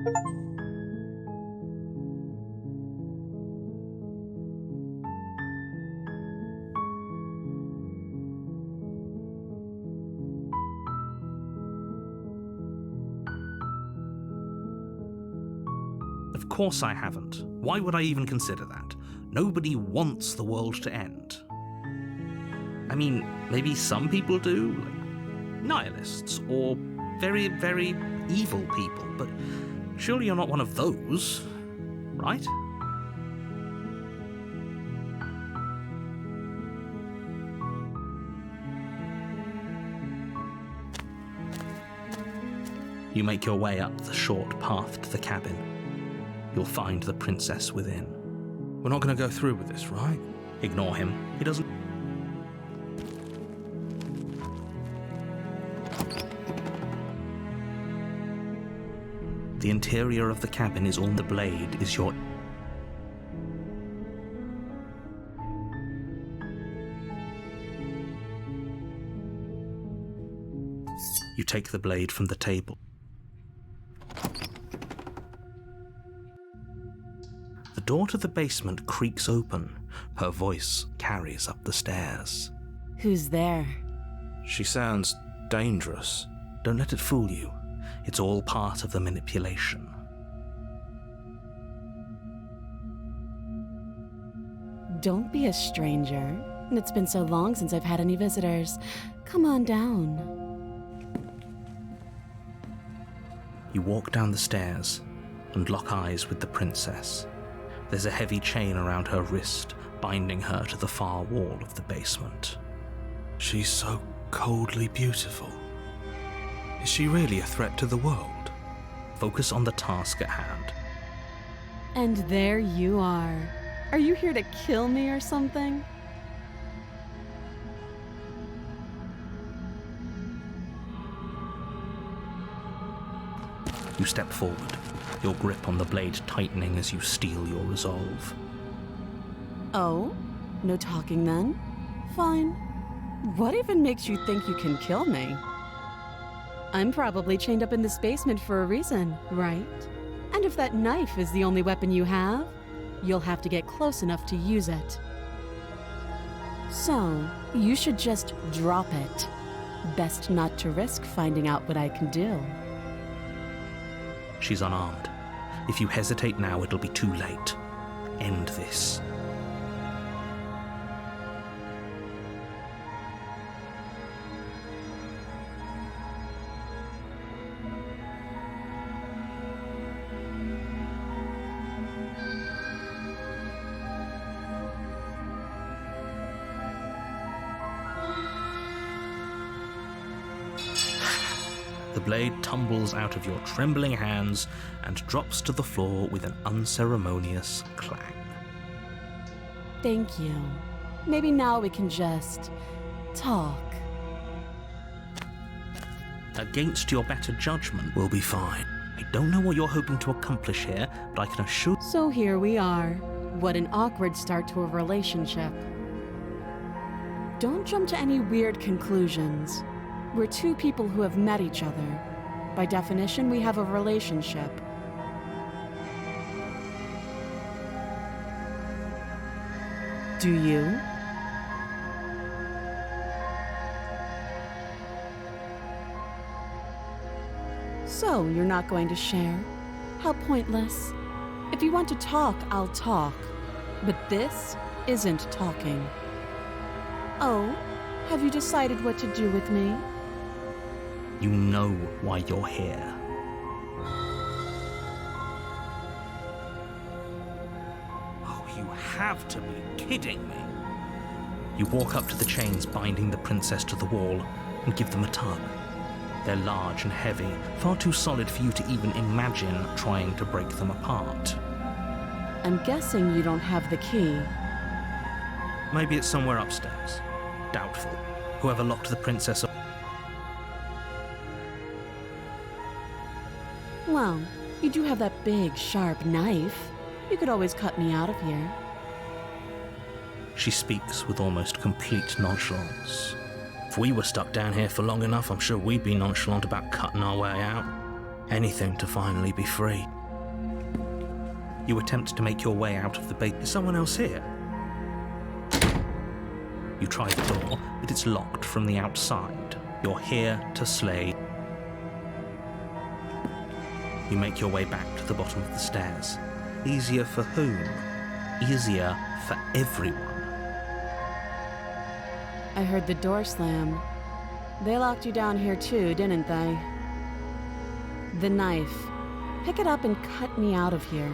Of course I haven't. Why would I even consider that? Nobody wants the world to end. I mean, maybe some people do, like nihilists, or very, very evil people, but surely you're not one of those, right? You make your way up the short path to the cabin. You'll find the princess within. We're not going to go through with this, right? Ignore him. He doesn't... The interior of the cabin is all the blade is your... You take the blade from the table. The door to the basement creaks open. Her voice carries up the stairs. Who's there? She sounds dangerous. Don't let it fool you. It's all part of the manipulation. Don't be a stranger. It's been so long since I've had any visitors. Come on down. You walk down the stairs and lock eyes with the princess. There's a heavy chain around her wrist, binding her to the far wall of the basement. She's so coldly beautiful. Is she really a threat to the world? Focus on the task at hand. And there you are. Are you here to kill me or something? You step forward, your grip on the blade tightening as you steel your resolve. Oh? No talking then? Fine. What even makes you think you can kill me? I'm probably chained up in this basement for a reason, right? And if that knife is the only weapon you have, you'll have to get close enough to use it. So, you should just drop it. Best not to risk finding out what I can do. She's unarmed. If you hesitate now, it'll be too late. End this. The blade tumbles out of your trembling hands and drops to the floor with an unceremonious clang. Thank you. Maybe now we can just talk. Against your better judgment, we'll be fine. I don't know what you're hoping to accomplish here, but I can assure... So here we are. What an awkward start to a relationship. Don't jump to any weird conclusions. We're two people who have met each other. By definition, we have a relationship. Do you? So, you're not going to share? How pointless. If you want to talk, I'll talk. But this isn't talking. Oh, have you decided what to do with me? You know why you're here. Oh, you have to be kidding me. You walk up to the chains binding the princess to the wall and give them a tug. They're large and heavy, far too solid for you to even imagine trying to break them apart. I'm guessing you don't have the key. Maybe it's somewhere upstairs. Doubtful. Whoever locked the princess up... Well, you do have that big, sharp knife. You could always cut me out of here. She speaks with almost complete nonchalance. If we were stuck down here for long enough, I'm sure we'd be nonchalant about cutting our way out. Anything to finally be free. You attempt to make your way out of the base. Is someone else here? You try the door, but it's locked from the outside. You're here to slay. You make your way back to the bottom of the stairs. Easier for whom? Easier for everyone. I heard the door slam. They locked you down here too, didn't they? The knife. Pick it up and cut me out of here.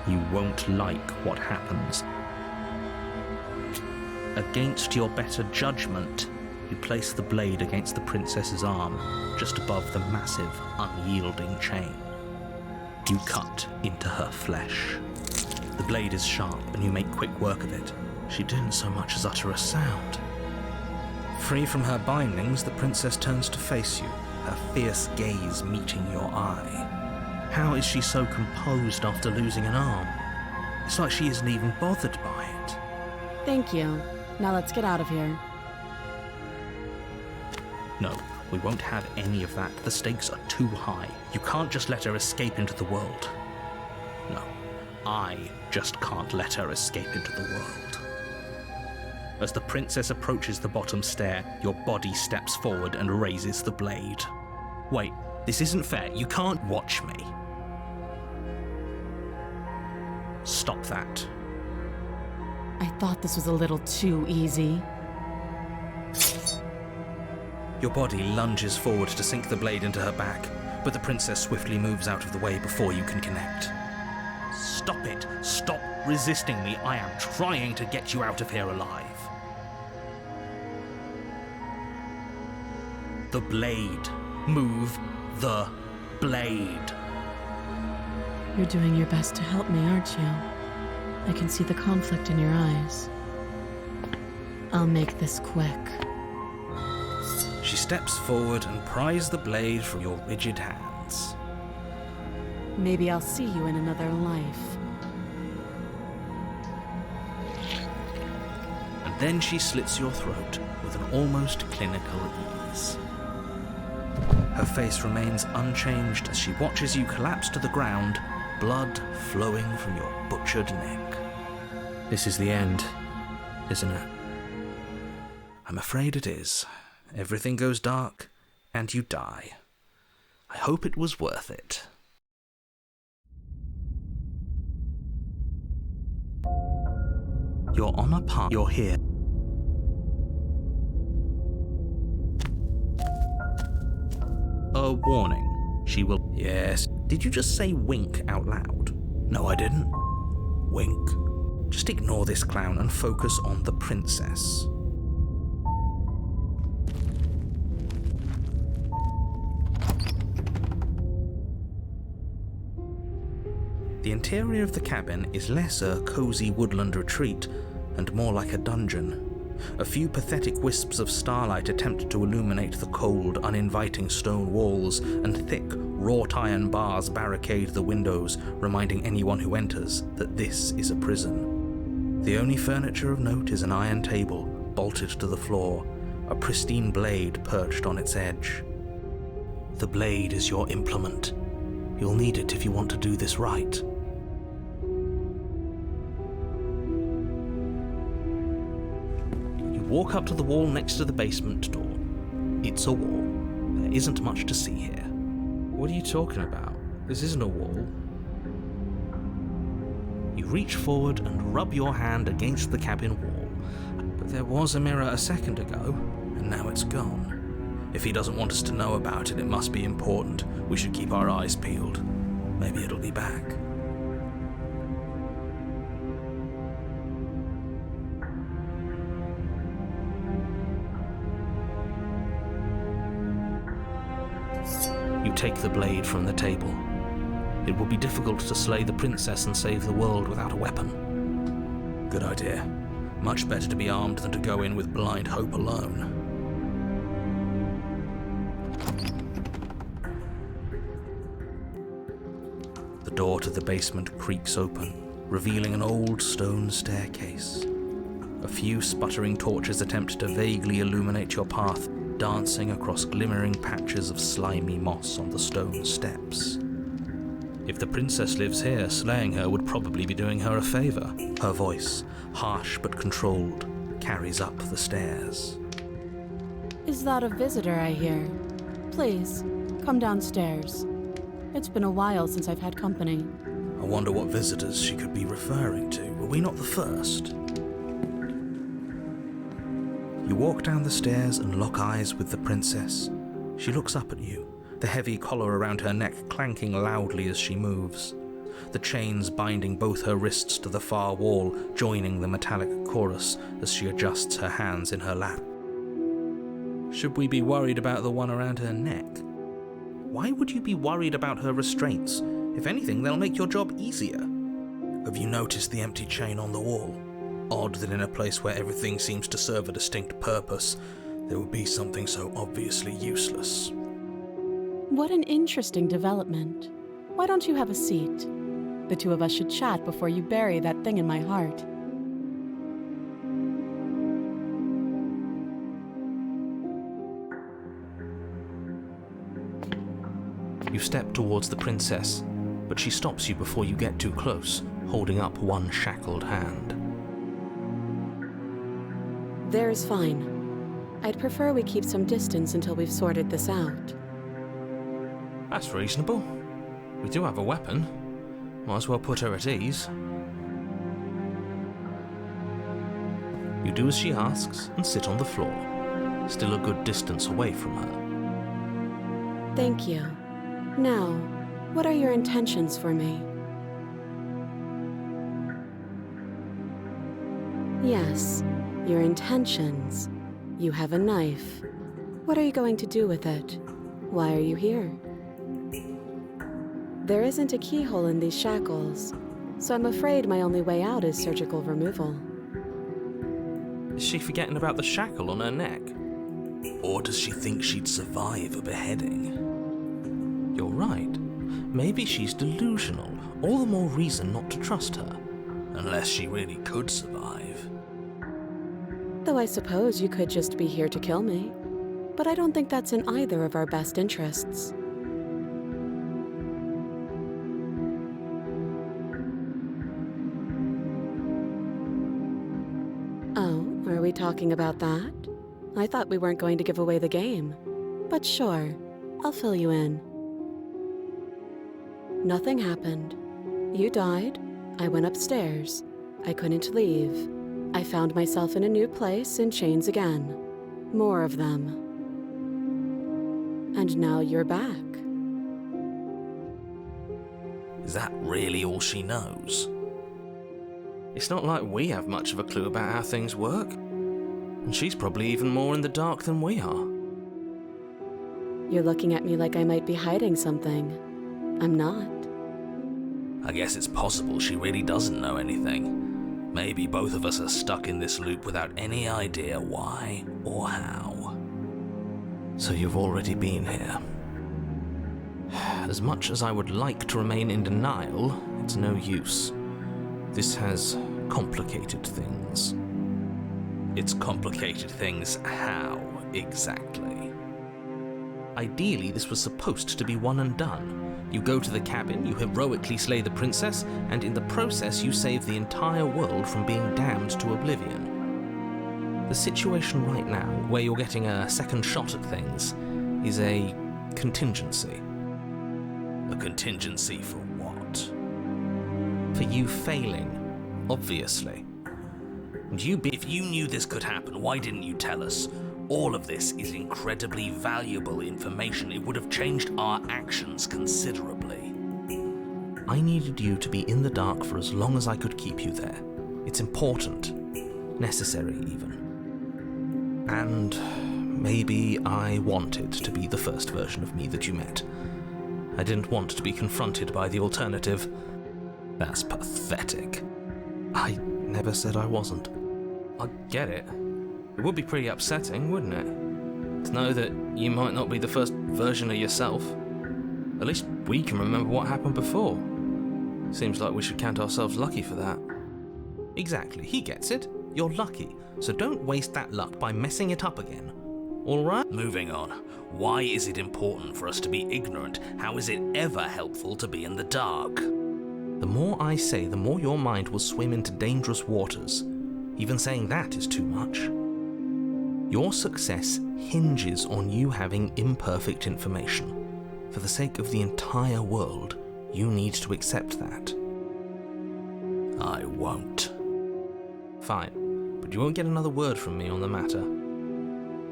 You won't like what happens. Against your better judgment, you place the blade against the princess's arm, just above the massive, unyielding chain. You cut into her flesh. The blade is sharp, and you make quick work of it. She didn't so much as utter a sound. Free from her bindings, the princess turns to face you, her fierce gaze meeting your eye. How is she so composed after losing an arm? It's like she isn't even bothered by it. Thank you. Now let's get out of here. No, we won't have any of that. The stakes are too high. You can't just let her escape into the world. No, I just can't let her escape into the world. As the princess approaches the bottom stair, your body steps forward and raises the blade. Wait, this isn't fair. You can't watch me. Stop that. I thought this was a little too easy. Your body lunges forward to sink the blade into her back, but the princess swiftly moves out of the way before you can connect. Stop it! Stop resisting me! I am trying to get you out of here alive. The blade. Move the blade. You're doing your best to help me, aren't you? I can see the conflict in your eyes. I'll make this quick. She steps forward and pries the blade from your rigid hands. Maybe I'll see you in another life. And then she slits your throat with an almost clinical ease. Her face remains unchanged as she watches you collapse to the ground, blood flowing from your butchered neck. This is the end, isn't it? I'm afraid it is. Everything goes dark, and you die. I hope it was worth it. You're on a path. You're here. A warning. She will... Yes. Did you just say wink out loud? No, I didn't. Wink. Just ignore this clown and focus on the princess. The interior of the cabin is less a cozy woodland retreat and more like a dungeon. A few pathetic wisps of starlight attempt to illuminate the cold, uninviting stone walls, and thick, wrought iron bars barricade the windows, reminding anyone who enters that this is a prison. The only furniture of note is an iron table, bolted to the floor, a pristine blade perched on its edge. The blade is your implement. You'll need it if you want to do this right. Walk up to the wall next to the basement door. It's a wall. There isn't much to see here. What are you talking about? This isn't a wall. You reach forward and rub your hand against the cabin wall. But there was a mirror a second ago, and now it's gone. If he doesn't want us to know about it, it must be important. We should keep our eyes peeled. Maybe it'll be back. You take the blade from the table. It will be difficult to slay the princess and save the world without a weapon. Good idea. Much better to be armed than to go in with blind hope alone. The door to the basement creaks open, revealing an old stone staircase. A few sputtering torches attempt to vaguely illuminate your path, dancing across glimmering patches of slimy moss on the stone steps. If the princess lives here, slaying her would probably be doing her a favor. Her voice, harsh but controlled, carries up the stairs. Is that a visitor I hear? Please, come downstairs. It's been a while since I've had company. I wonder what visitors she could be referring to. Were we not the first? You walk down the stairs and lock eyes with the princess. She looks up at you, the heavy collar around her neck clanking loudly as she moves, the chains binding both her wrists to the far wall, joining the metallic chorus as she adjusts her hands in her lap. Should we be worried about the one around her neck? Why would you be worried about her restraints? If anything, they'll make your job easier. Have you noticed the empty chain on the wall? Odd that in a place where everything seems to serve a distinct purpose, there would be something so obviously useless. What an interesting development. Why don't you have a seat? The two of us should chat before you bury that thing in my heart. You step towards the princess, but she stops you before you get too close, holding up one shackled hand. There is fine. I'd prefer we keep some distance until we've sorted this out. That's reasonable. We do have a weapon. Might as well put her at ease. You do as she asks and sit on the floor, still a good distance away from her. Thank you. Now, what are your intentions for me? Yes, your intentions. You have a knife. What are you going to do with it? Why are you here? There isn't a keyhole in these shackles, so I'm afraid my only way out is surgical removal. Is she forgetting about the shackle on her neck? Or does she think she'd survive a beheading? You're right. Maybe she's delusional. All the more reason not to trust her. Unless she really could survive. Though I suppose you could just be here to kill me. But I don't think that's in either of our best interests. Oh, are we talking about that? I thought we weren't going to give away the game. But sure, I'll fill you in. Nothing happened. You died. I went upstairs. I couldn't leave. I found myself in a new place in chains again. More of them. And now you're back. Is that really all she knows? It's not like we have much of a clue about how things work. And she's probably even more in the dark than we are. You're looking at me like I might be hiding something. I'm not. I guess it's possible she really doesn't know anything. Maybe both of us are stuck in this loop without any idea why or how. So you've already been here. As much as I would like to remain in denial, it's no use. This has complicated things. It's complicated things how, exactly? Ideally, this was supposed to be one and done. You go to the cabin, you heroically slay the princess, and in the process you save the entire world from being damned to oblivion. The situation right now, where you're getting a second shot at things, is a contingency. A contingency for what? For you failing, obviously. And if you knew this could happen, why didn't you tell us? All of this is incredibly valuable information. It would have changed our actions considerably. I needed you to be in the dark for as long as I could keep you there. It's important. Necessary, even. And maybe I wanted to be the first version of me that you met. I didn't want to be confronted by the alternative. That's pathetic. I never said I wasn't. I get it. It would be pretty upsetting, wouldn't it? To know that you might not be the first version of yourself. At least we can remember what happened before. Seems like we should count ourselves lucky for that. Exactly, he gets it. You're lucky, so don't waste that luck by messing it up again. Alright? Moving on. Why is it important for us to be ignorant? How is it ever helpful to be in the dark? The more I say, the more your mind will swim into dangerous waters. Even saying that is too much. Your success hinges on you having imperfect information. For the sake of the entire world, you need to accept that. I won't. Fine, but you won't get another word from me on the matter.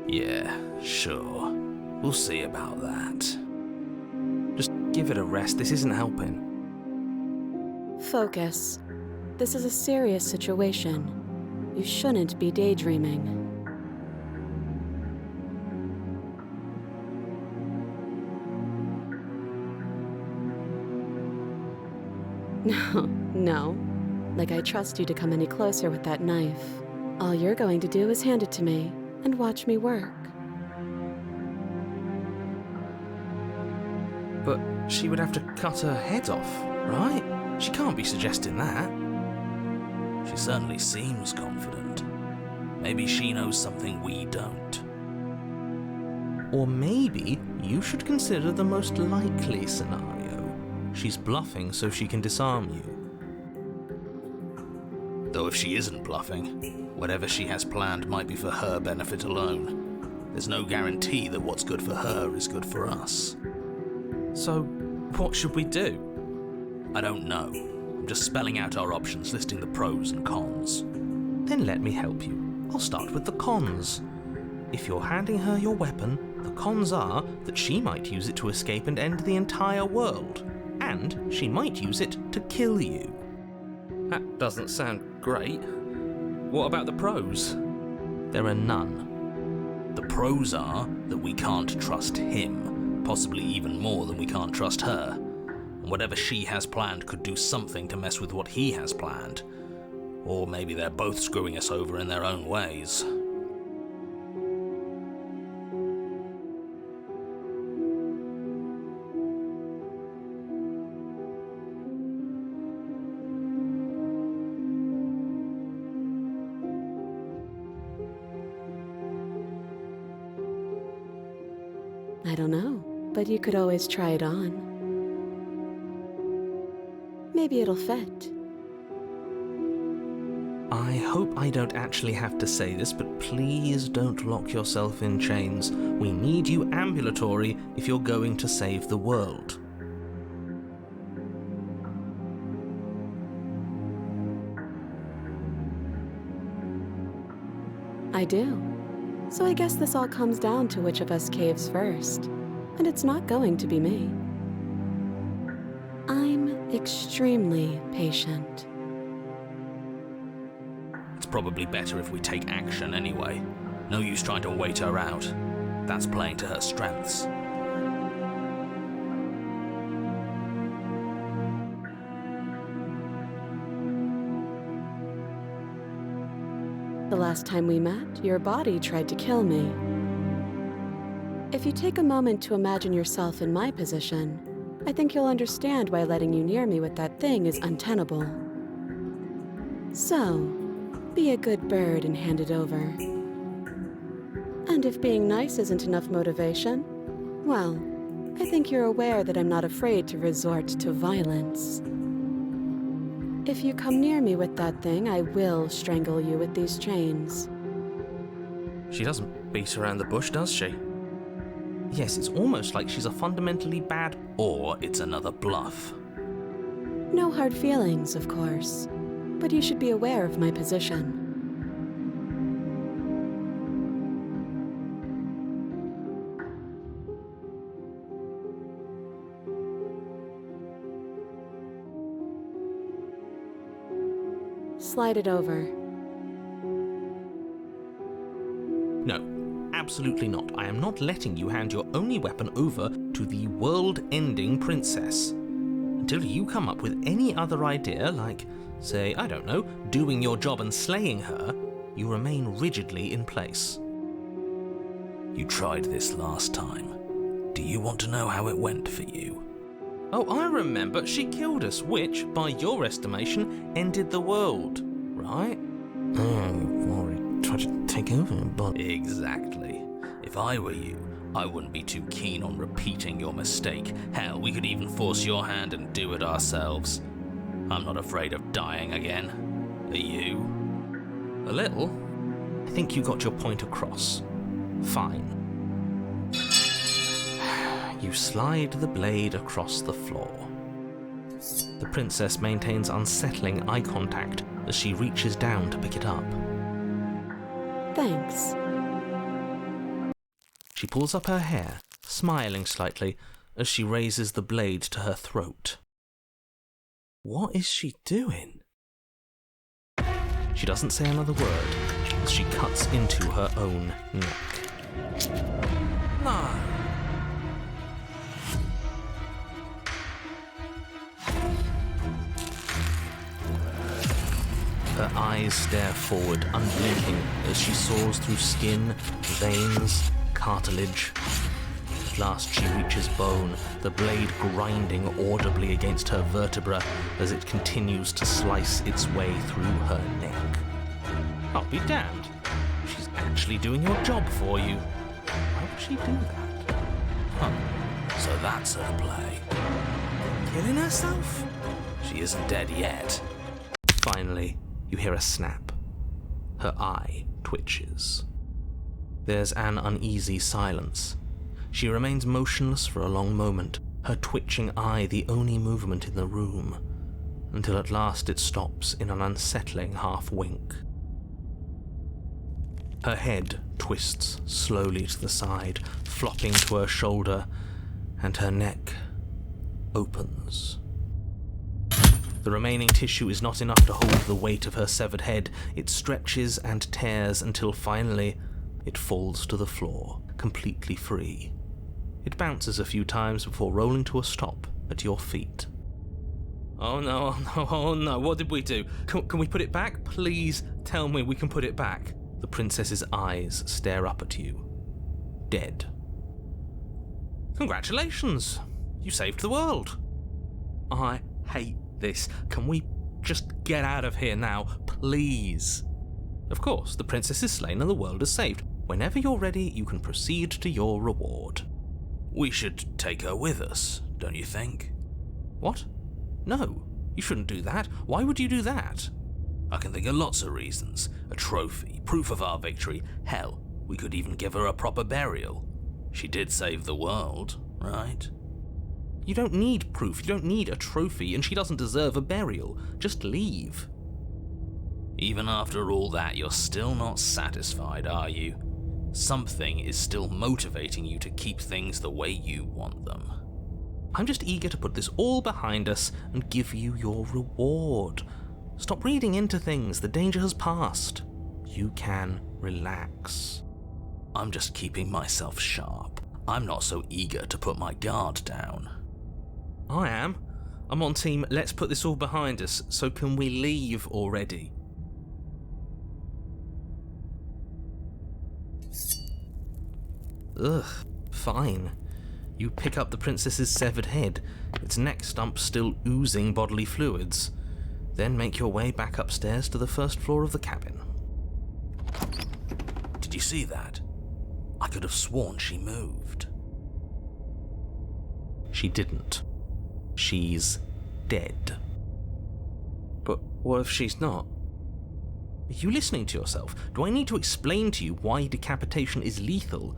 Yeah, sure. We'll see about that. Just give it a rest, this isn't helping. Focus. This is a serious situation. You shouldn't be daydreaming. No. Like I trust you to come any closer with that knife. All you're going to do is hand it to me and watch me work. But she would have to cut her head off, right? She can't be suggesting that. She certainly seems confident. Maybe she knows something we don't. Or maybe you should consider the most likely scenario. She's bluffing so she can disarm you. Though if she isn't bluffing, whatever she has planned might be for her benefit alone. There's no guarantee that what's good for her is good for us. So, what should we do? I don't know. I'm just spelling out our options, listing the pros and cons. Then let me help you. I'll start with the cons. If you're handing her your weapon, the cons are that she might use it to escape and end the entire world. And she might use it to kill you. That doesn't sound great. What about the pros? There are none. The pros are that we can't trust him, possibly even more than we can't trust her. And whatever she has planned could do something to mess with what he has planned. Or maybe they're both screwing us over in their own ways. I don't know, but you could always try it on. Maybe it'll fit. I hope I don't actually have to say this, but please don't lock yourself in chains. We need you ambulatory if you're going to save the world. I do. So I guess this all comes down to which of us caves first. And it's not going to be me. I'm extremely patient. It's probably better if we take action anyway. No use trying to wait her out. That's playing to her strengths. The last time we met, your body tried to kill me. If you take a moment to imagine yourself in my position, I think you'll understand why letting you near me with that thing is untenable. So, be a good bird and hand it over. And if being nice isn't enough motivation, well, I think you're aware that I'm not afraid to resort to violence. If you come near me with that thing, I will strangle you with these chains. She doesn't beat around the bush, does she? Yes, it's almost like she's a fundamentally bad... Or it's another bluff. No hard feelings, of course. But you should be aware of my position. Slide it over. No, absolutely not. I am not letting you hand your only weapon over to the world-ending princess. Until you come up with any other idea, like, say, I don't know, doing your job and slaying her, you remain rigidly in place. You tried this last time. Do you want to know how it went for you? Oh, I remember. She killed us, which, by your estimation, ended the world, right? Oh, well, we tried to take over, but... Exactly. If If I were you, I wouldn't be too keen on repeating your mistake. Hell, we could even force your hand and do it ourselves. I'm not afraid of dying again. Are you? A little. I think you got your point across. Fine. You slide the blade across the floor. The princess maintains unsettling eye contact as she reaches down to pick it up. Thanks. She pulls up her hair, smiling slightly as she raises the blade to her throat. What is she doing? She doesn't say another word as she cuts into her own neck. No. Her eyes stare forward, unblinking, as she saws through skin, veins, cartilage. At last she reaches bone, the blade grinding audibly against her vertebra as it continues to slice its way through her neck. I'll be damned. She's actually doing your job for you. Why would she do that? Huh. So that's her play. Killing herself? She isn't dead yet. Finally, you hear a snap. Her eye twitches. There's an uneasy silence. She remains motionless for a long moment, her twitching eye the only movement in the room, until at last it stops in an unsettling half-wink. Her head twists slowly to the side, flopping to her shoulder, and her neck opens. The remaining tissue is not enough to hold the weight of her severed head. It stretches and tears until finally it falls to the floor, completely free. It bounces a few times before rolling to a stop at your feet. Oh no, oh no, oh no, what did we do? Can we put it back? Please tell me we can put it back. The princess's eyes stare up at you. Dead. Congratulations! You saved the world. I hate this. Can we just get out of here now, please? Of course, the princess is slain and the world is saved. Whenever you're ready, you can proceed to your reward. We should take her with us, don't you think? What? No, you shouldn't do that. Why would you do that? I can think of lots of reasons. A trophy, proof of our victory. Hell, we could even give her a proper burial. She did save the world, right? You don't need proof, you don't need a trophy, and she doesn't deserve a burial. Just leave. Even after all that, you're still not satisfied, are you? Something is still motivating you to keep things the way you want them. I'm just eager to put this all behind us and give you your reward. Stop reading into things, the danger has passed. You can relax. I'm just keeping myself sharp. I'm not so eager to put my guard down. I am. I'm on team, let's put this all behind us, so can we leave already? Ugh, fine. You pick up the princess's severed head, its neck stump still oozing bodily fluids, then make your way back upstairs to the first floor of the cabin. Did you see that? I could have sworn she moved. She didn't. She's dead. But what if she's not? Are you listening to yourself? Do I need to explain to you why decapitation is lethal?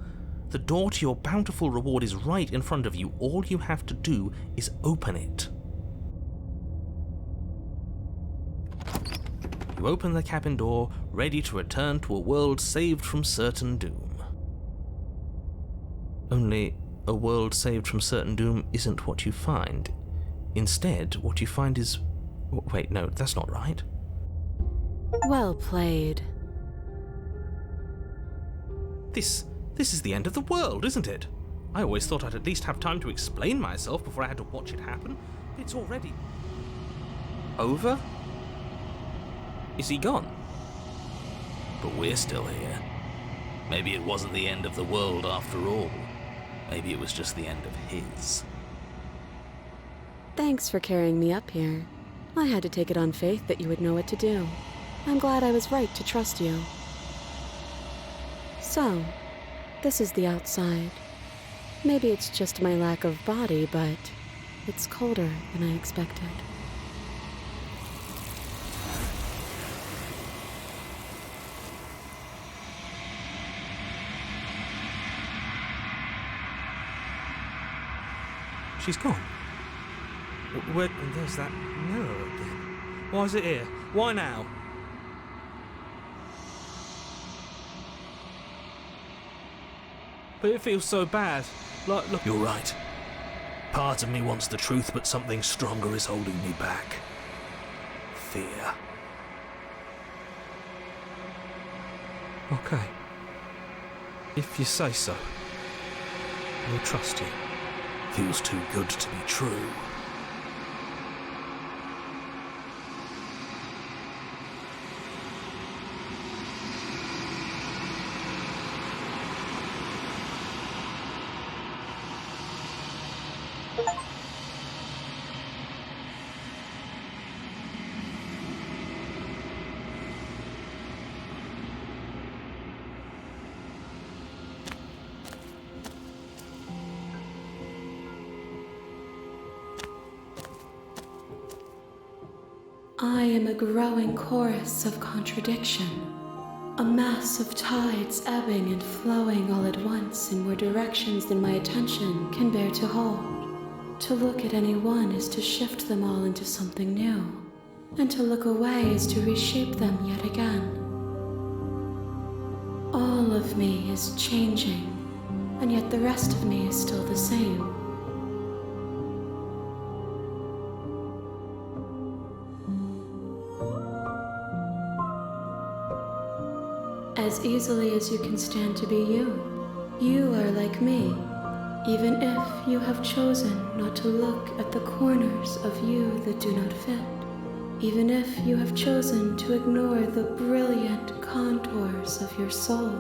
The door to your bountiful reward is right in front of you. All you have to do is open it. You open the cabin door, ready to return to a world saved from certain doom. Only, a world saved from certain doom isn't what you find. Instead, what you find is... Wait, no, that's not right. Well played. This is the end of the world, isn't it? I always thought I'd at least have time to explain myself before I had to watch it happen. It's already... over? Is he gone? But we're still here. Maybe it wasn't the end of the world after all. Maybe it was just the end of his. Thanks for carrying me up here. I had to take it on faith that you would know what to do. I'm glad I was right to trust you. So, This is the outside. Maybe it's just my lack of body, but it's colder than I expected. She's gone. Where? And there's that mirror again. Why is it here? Why now? But it feels so bad. Like, look. You're right. Part of me wants the truth, but something stronger is holding me back. Fear. Okay. If you say so, we'll trust you. Feels too good to be true. I am a growing chorus of contradiction, a mass of tides ebbing and flowing all at once in more directions than my attention can bear to hold. To look at any one is to shift them all into something new, and to look away is to reshape them yet again. All of me is changing, and yet the rest of me is still the same. As easily as you can stand to be you. You are like me, even if you have chosen not to look at the corners of you that do not fit, even if you have chosen to ignore the brilliant contours of your soul.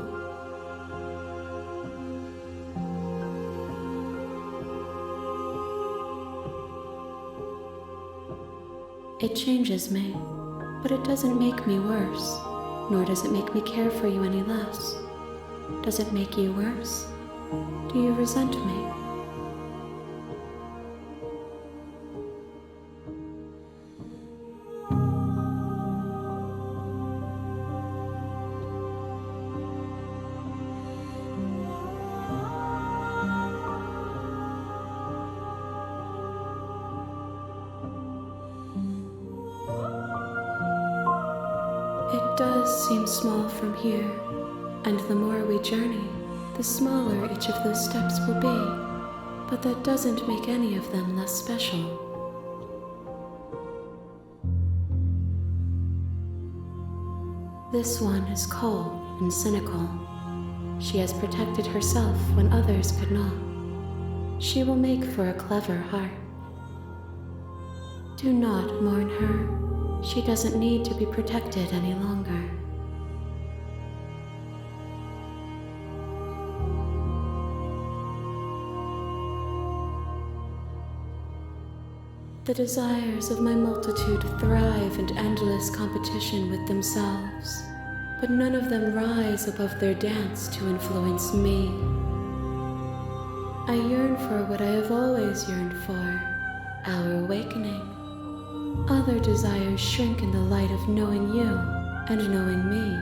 It changes me, but it doesn't make me worse. Nor does it make me care for you any less. Does it make you worse? Do you resent me? It does seem small from here, and the more we journey, the smaller each of those steps will be, but that doesn't make any of them less special. This one is cold and cynical. She has protected herself when others could not. She will make for a clever heart. Do not mourn her. She doesn't need to be protected any longer. The desires of my multitude thrive in endless competition with themselves, but none of them rise above their dance to influence me. I yearn for what I have always yearned for, our awakening. Other desires shrink in the light of knowing you and knowing me.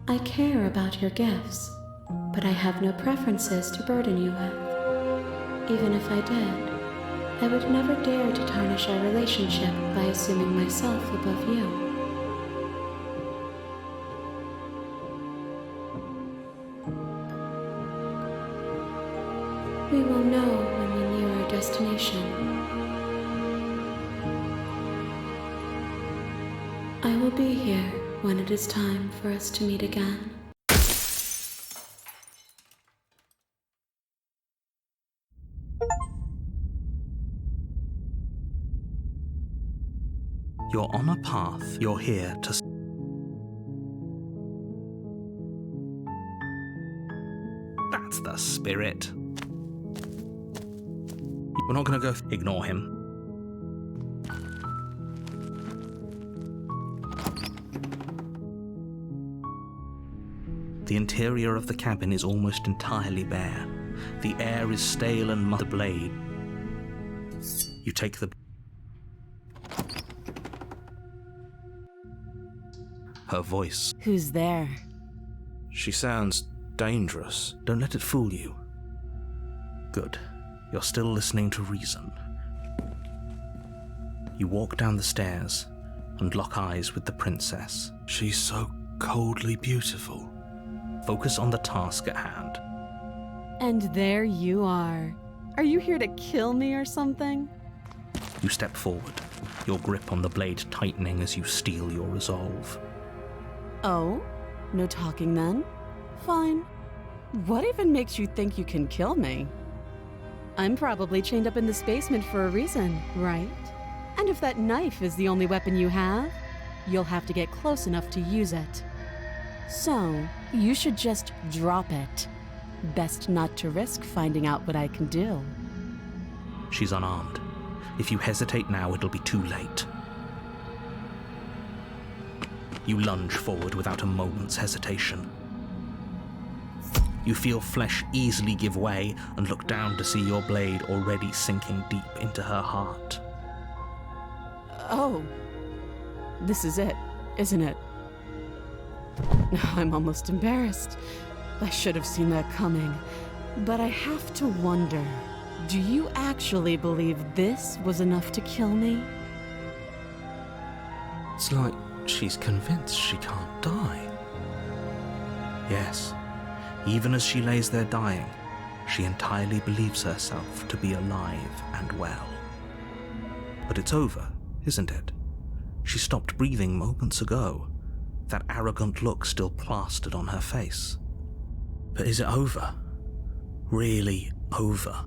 I care about your gifts, but I have no preferences to burden you with. Even if I did, I would never dare to tarnish our relationship by assuming myself above you. We will know when we near our destination. I will be here when it is time for us to meet again. You're on a path. You're here to... That's the spirit. We're not going to go... Ignore him. The interior of the cabin is almost entirely bare. The air is stale and the blade. You take the... Her voice. Who's there? She sounds dangerous. Don't let it fool you. Good. You're still listening to reason. You walk down the stairs and lock eyes with the princess. She's so coldly beautiful. Focus on the task at hand. And there you are. Are you here to kill me or something? You step forward, your grip on the blade tightening as you steel your resolve. Oh? No talking then? Fine. What even makes you think you can kill me? I'm probably chained up in this basement for a reason, right? And if that knife is the only weapon you have, you'll have to get close enough to use it. So, you should just drop it. Best not to risk finding out what I can do. She's unarmed. If you hesitate now, it'll be too late. You lunge forward without a moment's hesitation. You feel flesh easily give way and look down to see your blade already sinking deep into her heart. Oh. This is it, isn't it? I'm almost embarrassed. I should have seen that coming. But I have to wonder, do you actually believe this was enough to kill me? It's like she's convinced she can't die. Yes, even as she lays there dying, she entirely believes herself to be alive and well. But it's over, isn't it? She stopped breathing moments ago, that arrogant look still plastered on her face. But is it over? Really over?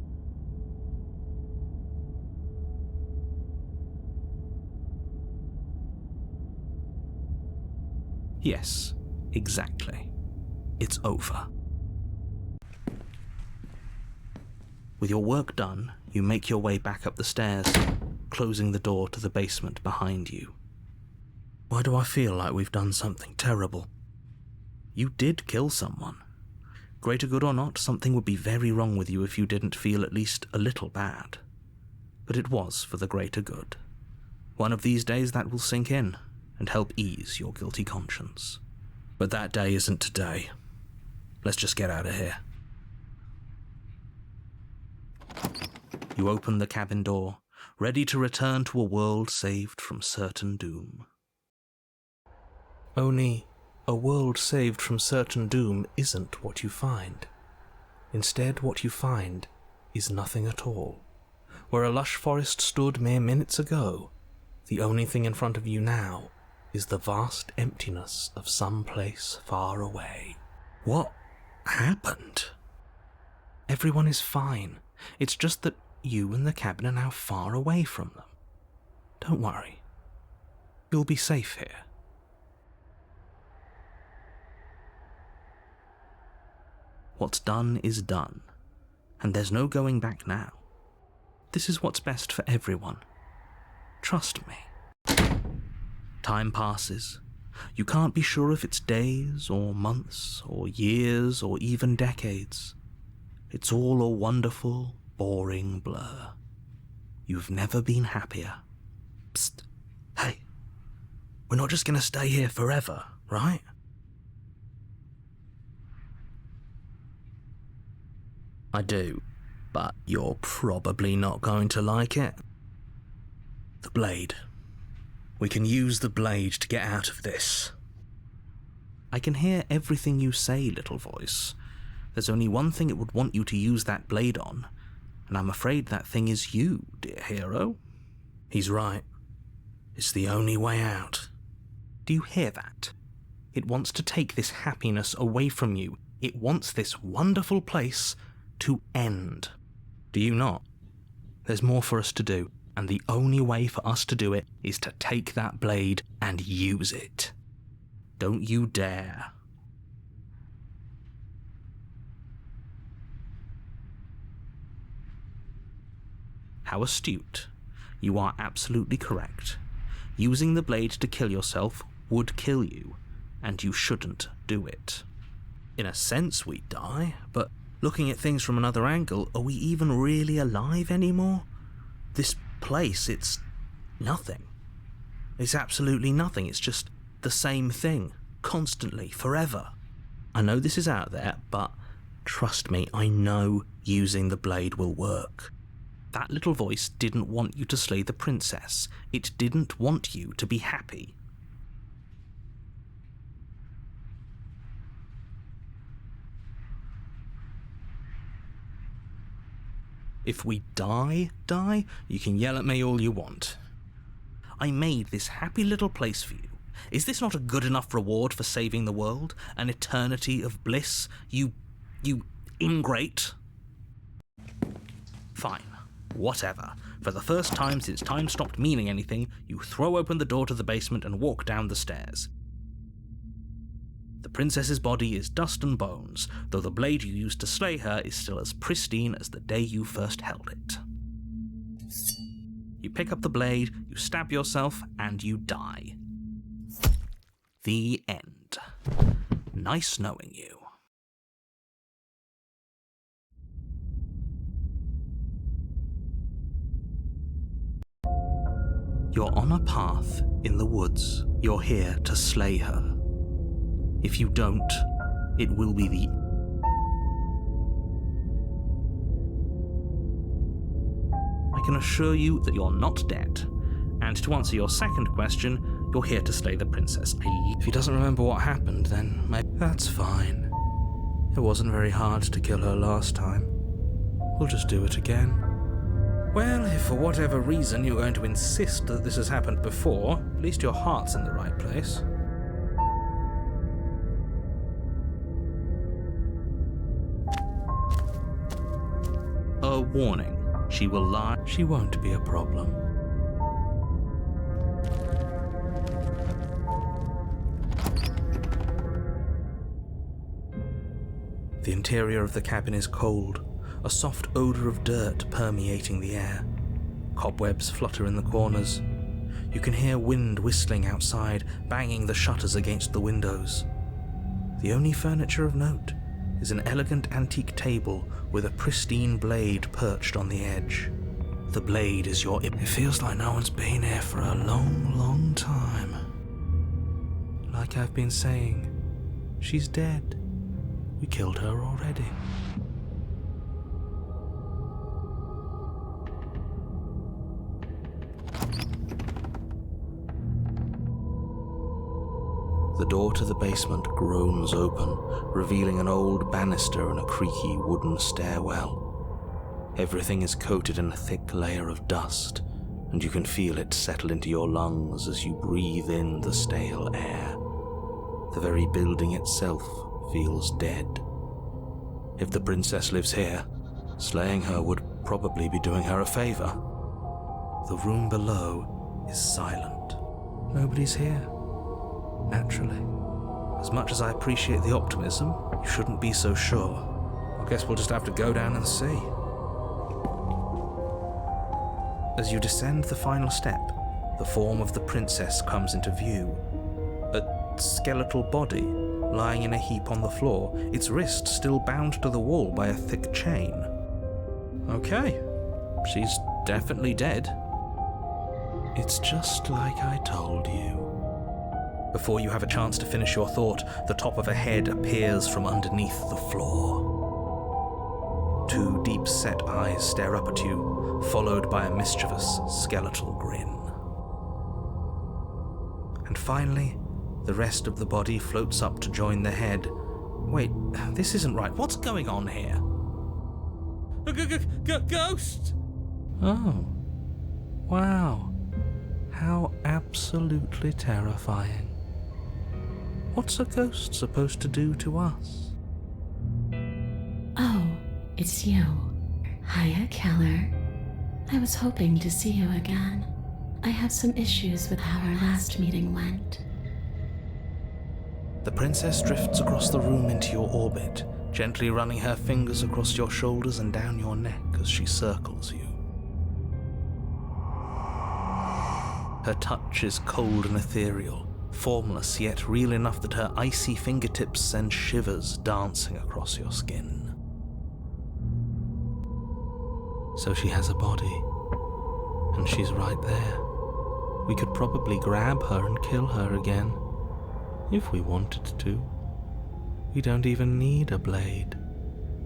Yes, exactly. It's over. With your work done, you make your way back up the stairs, closing the door to the basement behind you. Why do I feel like we've done something terrible? You did kill someone. Greater good or not, something would be very wrong with you if you didn't feel at least a little bad. But it was for the greater good. One of these days that will sink in and help ease your guilty conscience. But that day isn't today. Let's just get out of here. You open the cabin door, ready to return to a world saved from certain doom. Only, a world saved from certain doom isn't what you find. Instead, what you find is nothing at all. Where a lush forest stood mere minutes ago, the only thing in front of you now is the vast emptiness of some place far away. What happened? Everyone is fine. It's just that you and the cabin are now far away from them. Don't worry. You'll be safe here. What's done is done, and there's no going back now. This is what's best for everyone. Trust me. Time passes. You can't be sure if it's days, or months, or years, or even decades. It's all a wonderful, boring blur. You've never been happier. Psst. Hey. We're not just going to stay here forever, right? I do, but you're probably not going to like it. The blade. We can use the blade to get out of this. I can hear everything you say, little voice. There's only one thing it would want you to use that blade on, and I'm afraid that thing is you, dear hero. He's right. It's the only way out. Do you hear that? It wants to take this happiness away from you. It wants this wonderful place to end. Do you not? There's more for us to do, and the only way for us to do it is to take that blade and use it. Don't you dare. How astute. You are absolutely correct. Using the blade to kill yourself would kill you, and you shouldn't do it. In a sense, we die, but looking at things from another angle, are we even really alive anymore? This place, it's nothing. It's absolutely nothing. It's just the same thing, constantly, forever. I know this is out there, but trust me, I know using the blade will work. That little voice didn't want you to slay the princess. It didn't want you to be happy. If we die, you can yell at me all you want. I made this happy little place for you. Is this not a good enough reward for saving the world? An eternity of bliss? You ingrate? Fine. Whatever. For the first time since time stopped meaning anything, you throw open the door to the basement and walk down the stairs. The princess's body is dust and bones, though the blade you used to slay her is still as pristine as the day you first held it. You pick up the blade, you stab yourself, and you die. The end. Nice knowing you. You're on a path in the woods. You're here to slay her. If you don't, it will be the... I can assure you that you're not dead. And to answer your second question, you're here to slay the princess. If he doesn't remember what happened, then maybe... That's fine. It wasn't very hard to kill her last time. We'll just do it again. Well, if for whatever reason you're going to insist that this has happened before, at least your heart's in the right place. A warning. She will lie. She won't be a problem. The interior of the cabin is cold, a soft odor of dirt permeating the air. Cobwebs flutter in the corners. You can hear wind whistling outside, banging the shutters against the windows. The only furniture of note is an elegant antique table with a pristine blade perched on the edge. The blade is your... It feels like no one's been here for a long, long time. Like I've been saying, she's dead. We killed her already. The door to the basement groans open, revealing an old banister and a creaky wooden stairwell. Everything is coated in a thick layer of dust, and you can feel it settle into your lungs as you breathe in the stale air. The very building itself feels dead. If the princess lives here, slaying her would probably be doing her a favor. The room below is silent. Nobody's here. Naturally. As much as I appreciate the optimism, you shouldn't be so sure. I guess we'll just have to go down and see. As you descend the final step, the form of the princess comes into view. A skeletal body, lying in a heap on the floor, its wrist still bound to the wall by a thick chain. Okay, she's definitely dead. It's just like I told you. Before you have a chance to finish your thought, the top of a head appears from underneath the floor. Two deep-set eyes stare up at you, followed by a mischievous, skeletal grin. And finally, the rest of the body floats up to join the head. Wait, this isn't right. What's going on here? Ghost! Oh. Wow. How absolutely terrifying. What's a ghost supposed to do to us? Oh, it's you. Hiya, Keller. I was hoping to see you again. I have some issues with how our last meeting went. The princess drifts across the room into your orbit, gently running her fingers across your shoulders and down your neck as she circles you. Her touch is cold and ethereal, formless yet real enough that her icy fingertips send shivers dancing across your skin. So she has a body, and she's right there. We could probably grab her and kill her again, if we wanted to. We don't even need a blade.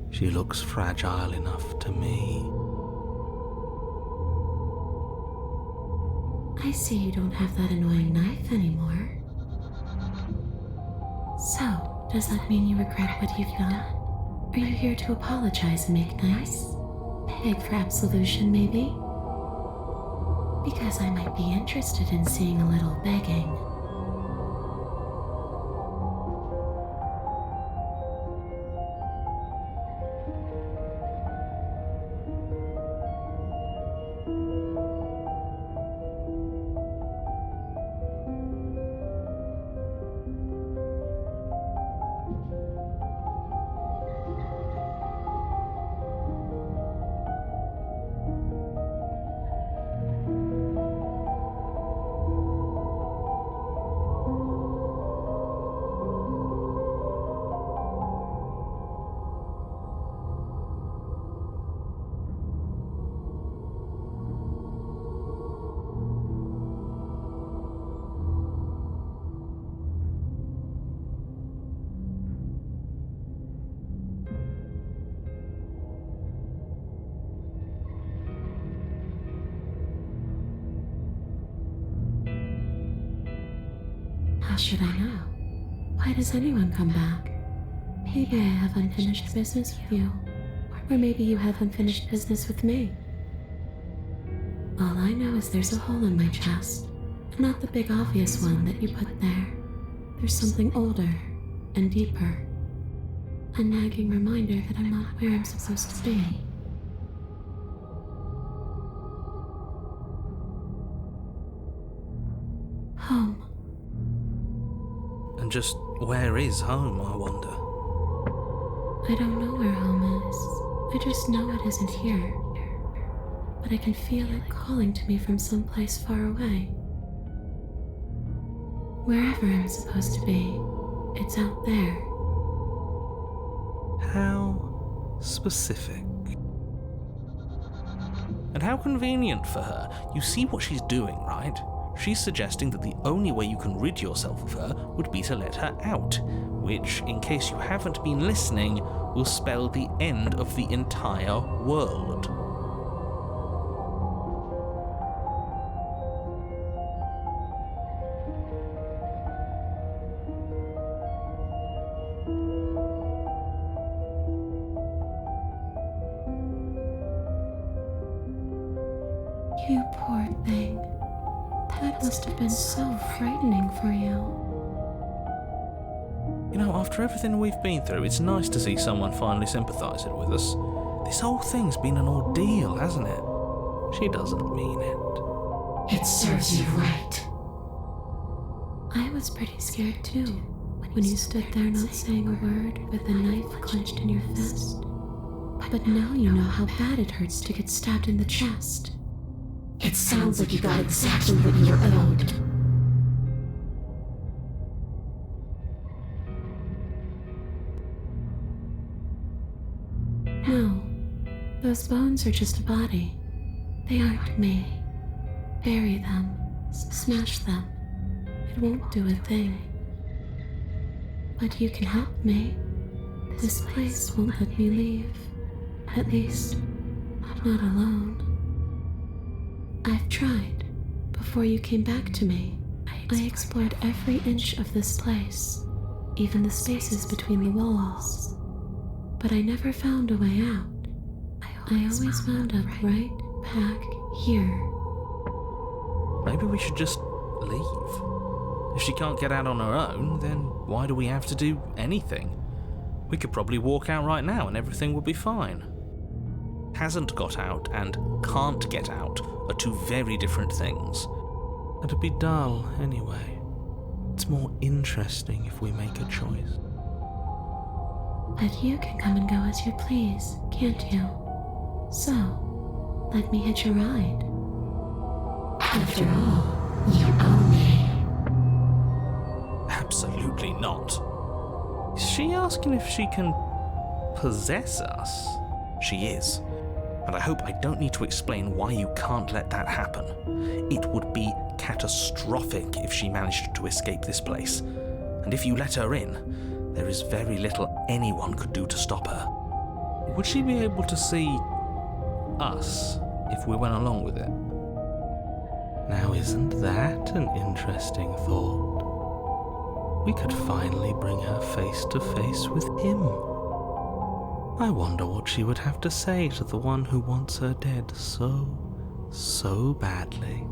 She looks fragile enough to me. I see you don't have that annoying knife anymore. So, does that mean you regret what you've done? Are you here to apologize and make nice? Beg for absolution, maybe? Because I might be interested in seeing a little begging. How should I know? Why does anyone come back? Maybe I have unfinished business with you. Or maybe you have unfinished business with me. All I know is there's a hole in my chest. Not the big obvious one that you put there. There's something older and deeper. A nagging reminder that I'm not where I'm supposed to be. Home. And just where is home, I wonder? I don't know where home is. I just know it isn't here. But I can feel it calling to me from someplace far away. Wherever I'm supposed to be, it's out there. How specific. And how convenient for her. You see what she's doing, right? She's suggesting that the only way you can rid yourself of her would be to let her out, which, in case you haven't been listening, will spell the end of the entire world. You poor thing. That must have been so frightening for you. You know, after everything we've been through, it's nice to see someone finally sympathising with us. This whole thing's been an ordeal, hasn't it? She doesn't mean it. It serves you right. I was pretty scared too, when you stood there not saying a word with a knife clenched in your fist. But now you know how bad it hurts to get stabbed in the chest. It sounds like you got exactly what you were owed. No, those bones are just a body. They aren't me. Bury them, smash them. It won't do a thing. But you can help me. This place won't let me leave. At least, not alone. I've tried. Before you came back to me, I explored every inch of this place, even the spaces between the walls. But I never found a way out. I always wound up right back here. Maybe we should just leave. If she can't get out on her own, then why do we have to do anything? We could probably walk out right now and everything would be fine. Hasn't got out and can't get out are two very different things. It'd be dull anyway. It's more interesting if we make a choice. But you can come and go as you please, can't you? So, let me hitch a ride. After all, you own me. Absolutely not. Is she asking if she can possess us? She is. And I hope I don't need to explain why you can't let that happen. It would be catastrophic if she managed to escape this place. And if you let her in, there is very little anyone could do to stop her. Would she be able to see us if we went along with it? Now, isn't that an interesting thought? We could finally bring her face to face with him. I wonder what she would have to say to the one who wants her dead so badly.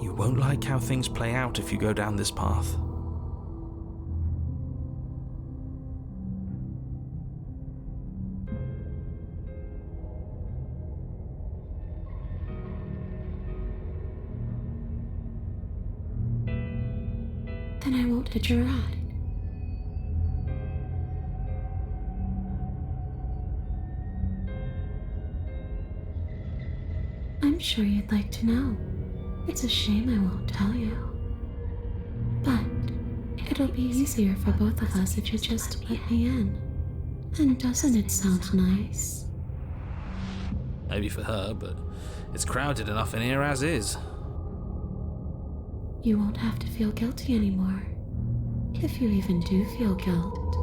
You won't like how things play out if you go down this path. Then I won't hit your rod. I'm sure you'd like to know. It's a shame I won't tell you. But it'll be easier for both of us if you just let me in. And doesn't it sound nice? Maybe for her, but it's crowded enough in here as is. You won't have to feel guilty anymore. If you even do feel guilt.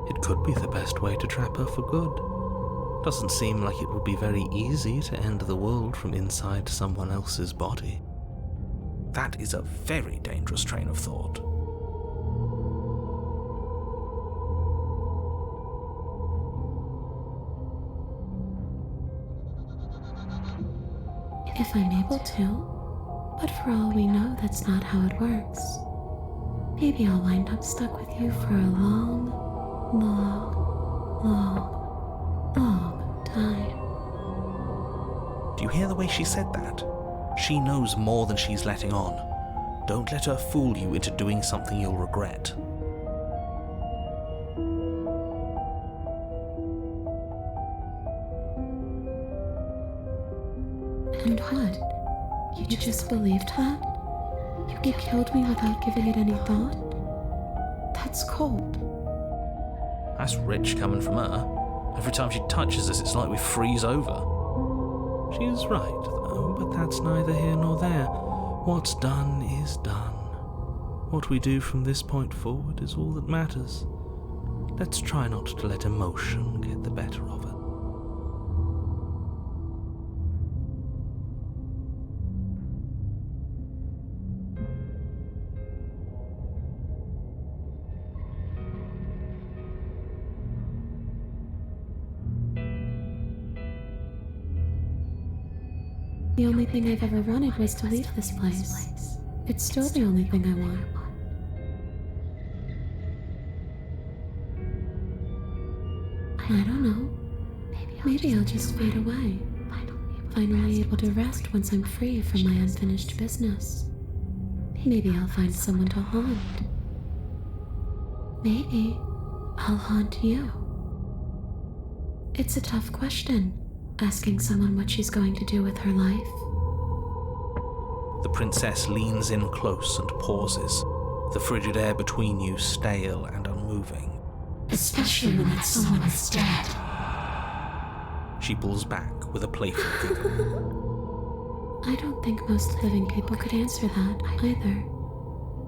It could be the best way to trap her for good. Doesn't seem like it would be very easy to end the world from inside someone else's body. That is a very dangerous train of thought. If I'm able to. But for all we know, that's not how it works. Maybe I'll wind up stuck with you for a long time. Do you hear the way she said that? She knows more than she's letting on. Don't let her fool you into doing something you'll regret. And what? You just believed that? You killed me without giving it any thought? That's cold. That's rich coming from her. Every time she touches us, it's like we freeze over. She's right, though, but that's neither here nor there. What's done is done. What we do from this point forward is all that matters. Let's try not to let emotion get the better of it. The only thing I've ever wanted was to leave this place. It's still the only thing I want. I don't know. Maybe I'll just fade away. Finally able to rest once I'm free from my unfinished business. Maybe I'll find someone to haunt. Maybe I'll haunt you. It's a tough question. Asking someone what she's going to do with her life. The princess leans in close and pauses, the frigid air between you stale and unmoving. Especially when that someone is dead. She pulls back with a playful giggle. I don't think most living people could answer that either.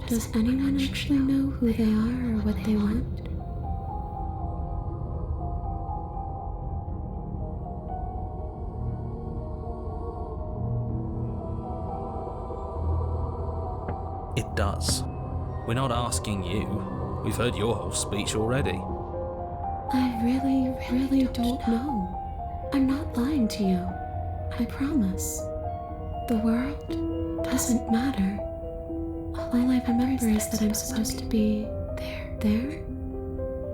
Does anyone actually know who they are or what they want? It does. We're not asking you. We've heard your whole speech already. I really don't know. I'm not lying to you. I promise. The world doesn't matter. All I remember is that I'm supposed to be there,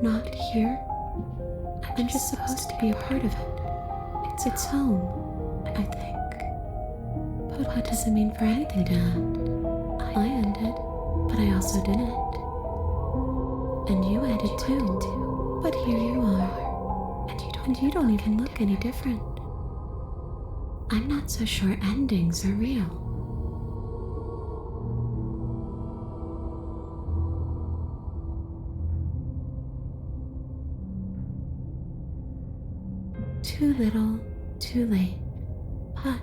not here. I'm just supposed to be a part of it. It's home, I think. But what does it mean for anything to end? I ended, but I also didn't. And you ended too. But here you are. And you don't even look any different. I'm not so sure endings are real. Too little, too late. But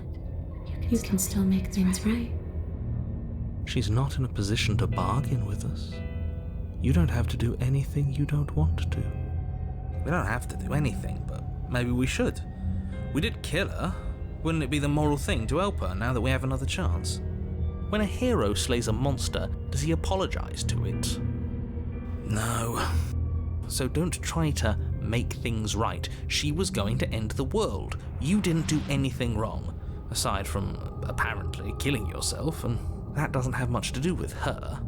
you can still make things right. She's not in a position to bargain with us. You don't have to do anything you don't want to. We don't have to do anything, but maybe we should. We did kill her. Wouldn't it be the moral thing to help her now that we have another chance? When a hero slays a monster, does he apologize to it? No. So don't try to make things right. She was going to end the world. You didn't do anything wrong, aside from apparently killing yourself, and that doesn't have much to do with her.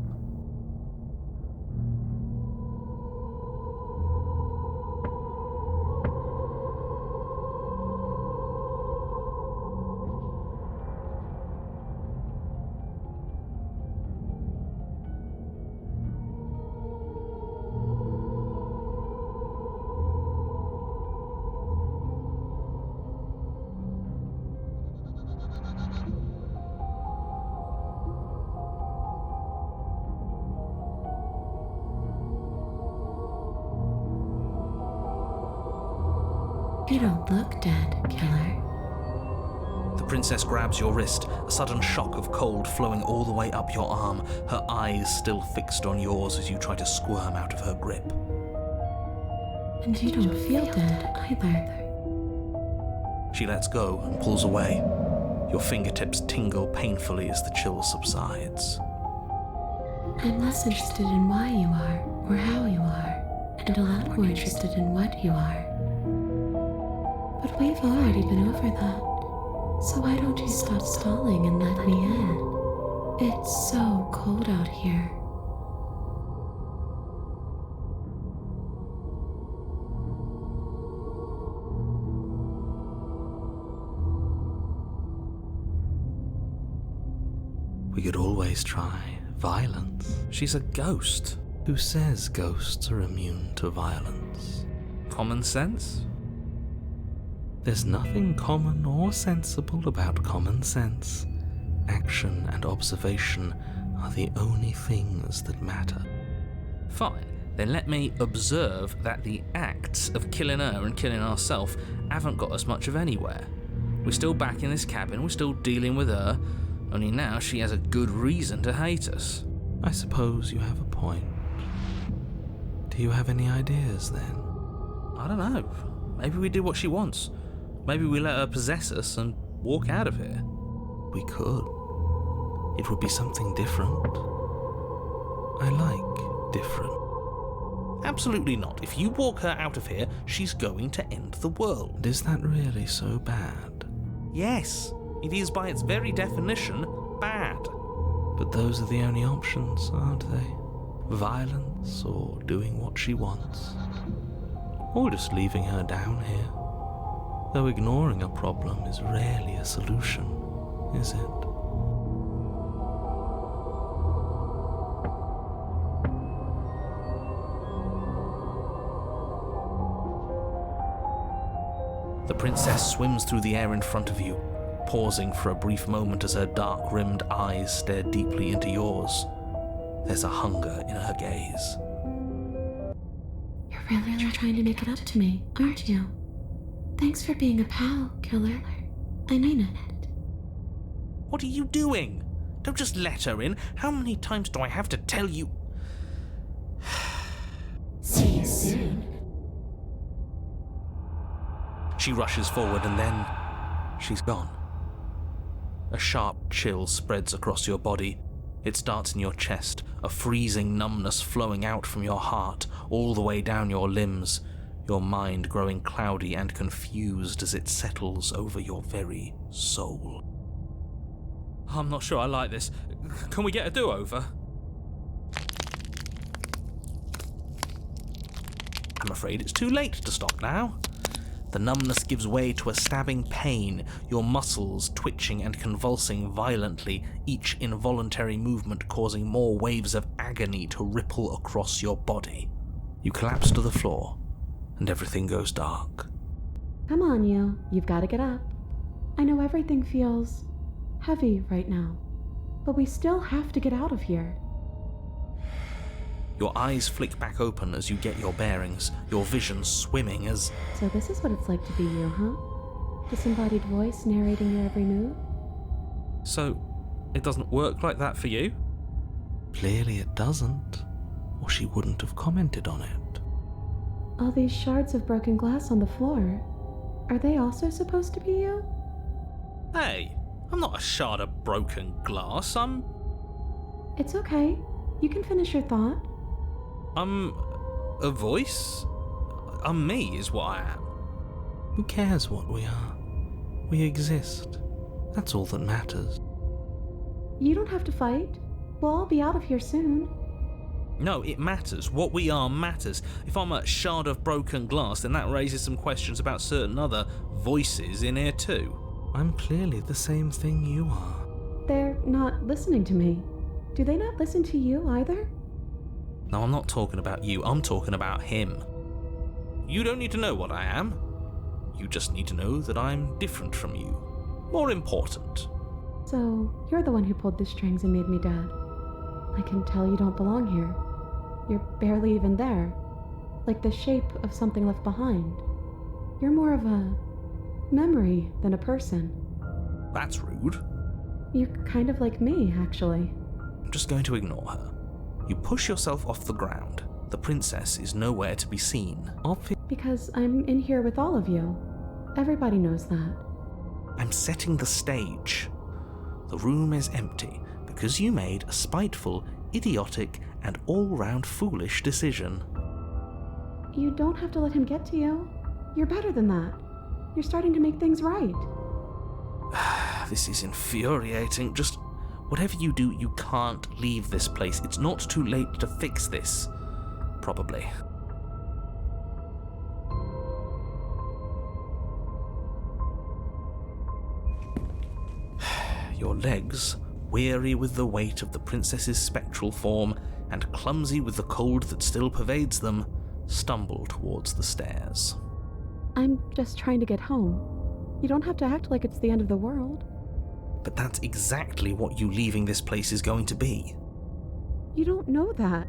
You don't look dead, killer. The princess grabs your wrist, a sudden shock of cold flowing all the way up your arm, her eyes still fixed on yours as you try to squirm out of her grip. And you don't feel dead either. She lets go and pulls away. Your fingertips tingle painfully as the chill subsides. I'm less interested in why you are or how you are, and a lot more interested in what you are. But we've already been over that. So why don't you stop stalling and let me in? It's so cold out here. We could always try violence. She's a ghost. Who says ghosts are immune to violence? Common sense? There's nothing common or sensible about common sense. Action and observation are the only things that matter. Fine, then let me observe that the acts of killing her and killing ourselves haven't got us much of anywhere. We're still back in this cabin, we're still dealing with her, only now she has a good reason to hate us. I suppose you have a point. Do you have any ideas then? I don't know. Maybe we do what she wants. Maybe we let her possess us and walk out of here. We could. It would be something different. I like different. Absolutely not. If you walk her out of here, she's going to end the world. Is that really so bad? Yes. It is by its very definition bad. But those are the only options, aren't they? Violence or doing what she wants. Or just leaving her down here. Though ignoring a problem is rarely a solution, is it? The princess swims through the air in front of you, pausing for a brief moment as her dark-rimmed eyes stare deeply into yours. There's a hunger in her gaze. You're really trying to make it up to me, aren't you? Thanks for being a pal, killer. I mean it. What are you doing? Don't just let her in. How many times do I have to tell you? See you soon. She rushes forward and then she's gone. A sharp chill spreads across your body. It starts in your chest, a freezing numbness flowing out from your heart, all the way down your limbs, your mind growing cloudy and confused as it settles over your very soul. I'm not sure I like this. Can we get a do-over? I'm afraid it's too late to stop now. The numbness gives way to a stabbing pain, your muscles twitching and convulsing violently, each involuntary movement causing more waves of agony to ripple across your body. You collapse to the floor, and everything goes dark. Come on, you. You've got to get up. I know everything feels heavy right now, but we still have to get out of here. Your eyes flick back open as you get your bearings, your vision swimming as... So this is what it's like to be you, huh? Disembodied voice narrating your every move? So, it doesn't work like that for you? Clearly it doesn't, or she wouldn't have commented on it. All these shards of broken glass on the floor, are they also supposed to be you? Hey, I'm not a shard of broken glass, It's okay. You can finish your thought. I'm a voice? I'm me, is what I am. Who cares what we are? We exist. That's all that matters. You don't have to fight. We'll all be out of here soon. No, it matters. What we are matters. If I'm a shard of broken glass, then that raises some questions about certain other voices in here too. I'm clearly the same thing you are. They're not listening to me. Do they not listen to you either? No, I'm not talking about you. I'm talking about him. You don't need to know what I am. You just need to know that I'm different from you. More important. So, you're the one who pulled the strings and made me dead. I can tell you don't belong here. You're barely even there. Like the shape of something left behind. You're more of a memory than a person. That's rude. You're kind of like me, actually. I'm just going to ignore her. You push yourself off the ground. The princess is nowhere to be seen. Because I'm in here with all of you. Everybody knows that. I'm setting the stage. The room is empty because you made a spiteful, idiotic, and all-round foolish decision. You don't have to let him get to you. You're better than that. You're starting to make things right. This is infuriating. Just whatever you do, you can't leave this place. It's not too late to fix this. Probably. Your legs, weary with the weight of the princess's spectral form and clumsy with the cold that still pervades them, stumble towards the stairs. I'm just trying to get home. You don't have to act like it's the end of the world. But that's exactly what you leaving this place is going to be. You don't know that.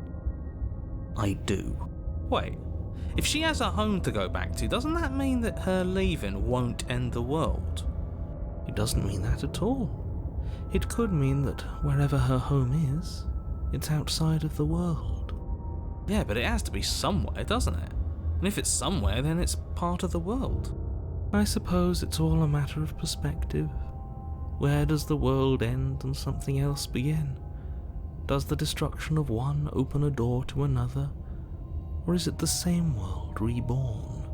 I do. Wait, if she has a home to go back to, doesn't that mean that her leaving won't end the world? It doesn't mean that at all. It could mean that wherever her home is, it's outside of the world. Yeah, but it has to be somewhere, doesn't it? And if it's somewhere, then it's part of the world. I suppose it's all a matter of perspective. Where does the world end and something else begin? Does the destruction of one open a door to another? Or is it the same world reborn?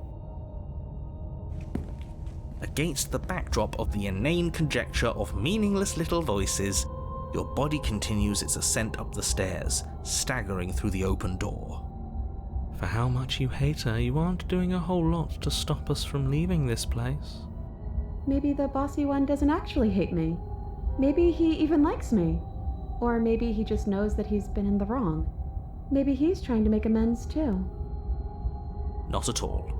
Against the backdrop of the inane conjecture of meaningless little voices, your body continues its ascent up the stairs, staggering through the open door. For how much you hate her, you aren't doing a whole lot to stop us from leaving this place. Maybe the bossy one doesn't actually hate me. Maybe he even likes me. Or maybe he just knows that he's been in the wrong. Maybe he's trying to make amends too. Not at all.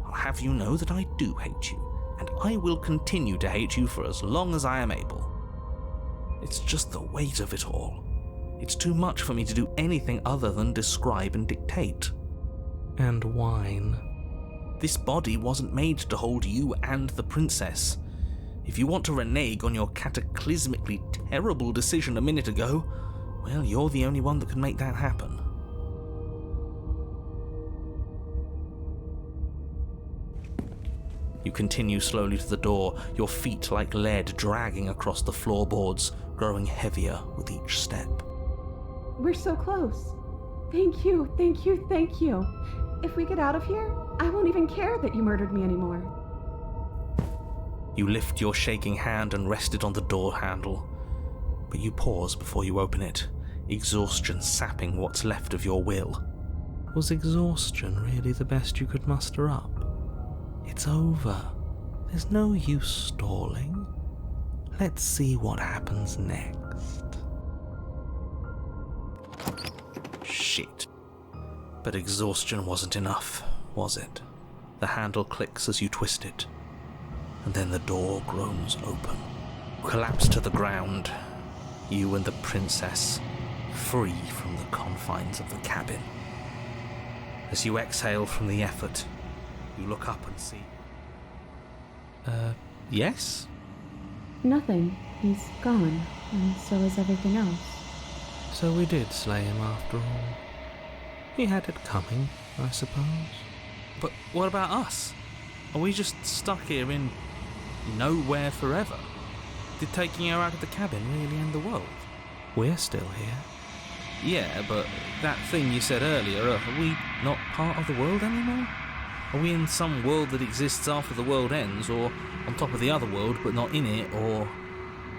I'll have you know that I do hate you, and I will continue to hate you for as long as I am able. It's just the weight of it all. It's too much for me to do anything other than describe and dictate. And whine. This body wasn't made to hold you and the princess. If you want to renege on your cataclysmically terrible decision a minute ago, well, you're the only one that can make that happen. You continue slowly to the door, your feet like lead dragging across the floorboards, growing heavier with each step. We're so close. Thank you, thank you, thank you. If we get out of here, I won't even care that you murdered me anymore. You lift your shaking hand and rest it on the door handle, but you pause before you open it, exhaustion sapping what's left of your will. Was exhaustion really the best you could muster up? It's over. There's no use stalling. Let's see what happens next. Shit. But exhaustion wasn't enough, was it? The handle clicks as you twist it, and then the door groans open. Collapse to the ground, you and the princess, free from the confines of the cabin. As you exhale from the effort, you look up and see... yes? Nothing. He's gone, and so is everything else. So we did slay him after all. He had it coming, I suppose. But what about us? Are we just stuck here in nowhere forever? Did taking her out of the cabin really end the world? We're still here. Yeah, but that thing you said earlier, are we not part of the world anymore? Are we in some world that exists after the world ends, or on top of the other world but not in it, or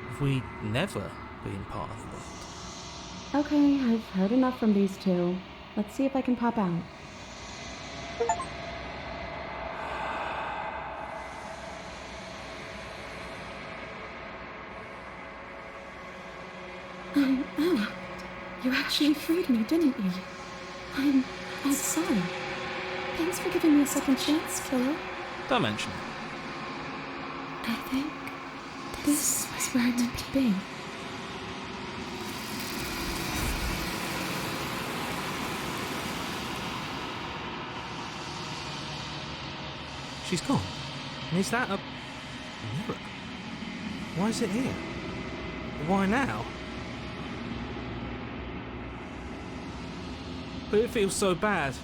have we never been part of the world? Okay, I've heard enough from these two. Let's see if I can pop out. I'm out. You actually freed me, didn't you? I'm sorry. Thanks for giving me a second chance, Philip. Don't mention it. I think this was where I meant to be. She's gone. And is that a mirror? Why is it here? Why now? But it feels so bad.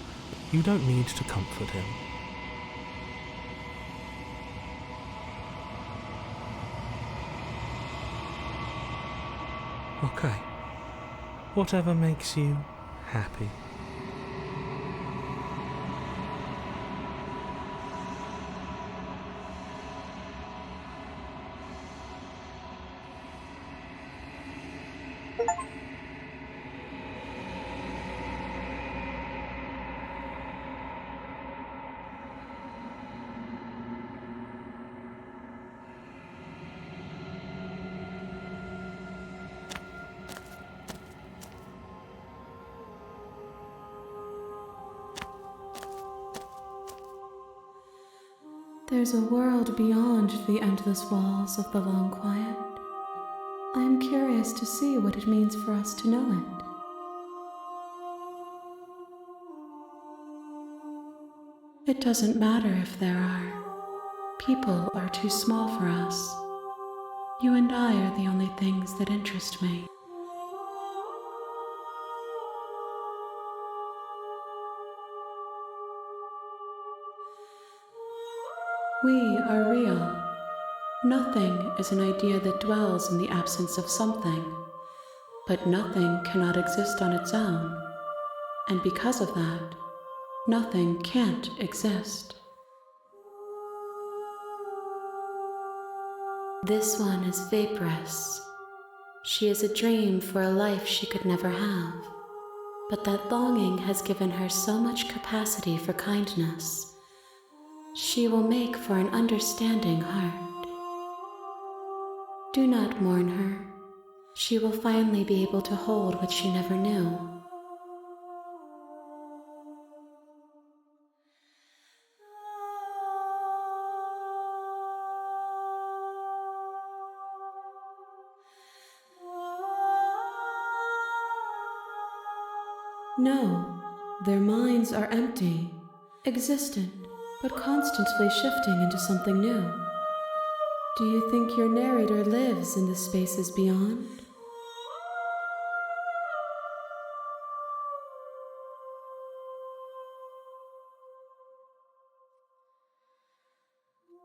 You don't need to comfort him. Okay. Whatever makes you happy. There's a world beyond the endless walls of the long quiet. I am curious to see what it means for us to know it. It doesn't matter if there are. People are too small for us. You and I are the only things that interest me. We are real. Nothing is an idea that dwells in the absence of something, but nothing cannot exist on its own, and because of that, nothing can't exist. This one is vaporous. She is a dream for a life she could never have, but that longing has given her so much capacity for kindness. She will make for an understanding heart. Do not mourn her. She will finally be able to hold what she never knew. No, their minds are empty, existent, but constantly shifting into something new. Do you think your narrator lives in the spaces beyond?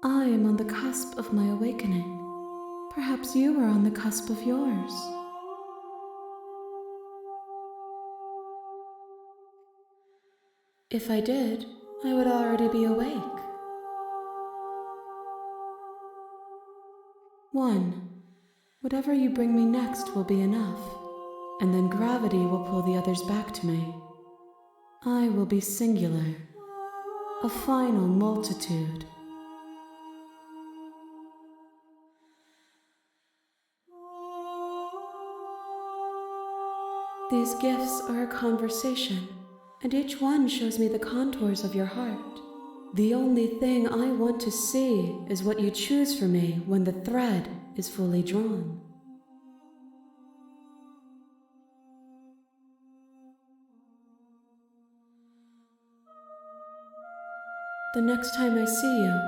I am on the cusp of my awakening. Perhaps you are on the cusp of yours. If I did, I would already be awake. 1. Whatever you bring me next will be enough, and then gravity will pull the others back to me. I will be singular, a final multitude. These gifts are a conversation, and each one shows me the contours of your heart. The only thing I want to see is what you choose for me when the thread is fully drawn. The next time I see you,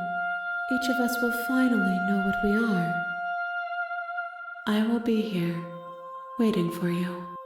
each of us will finally know what we are. I will be here, waiting for you.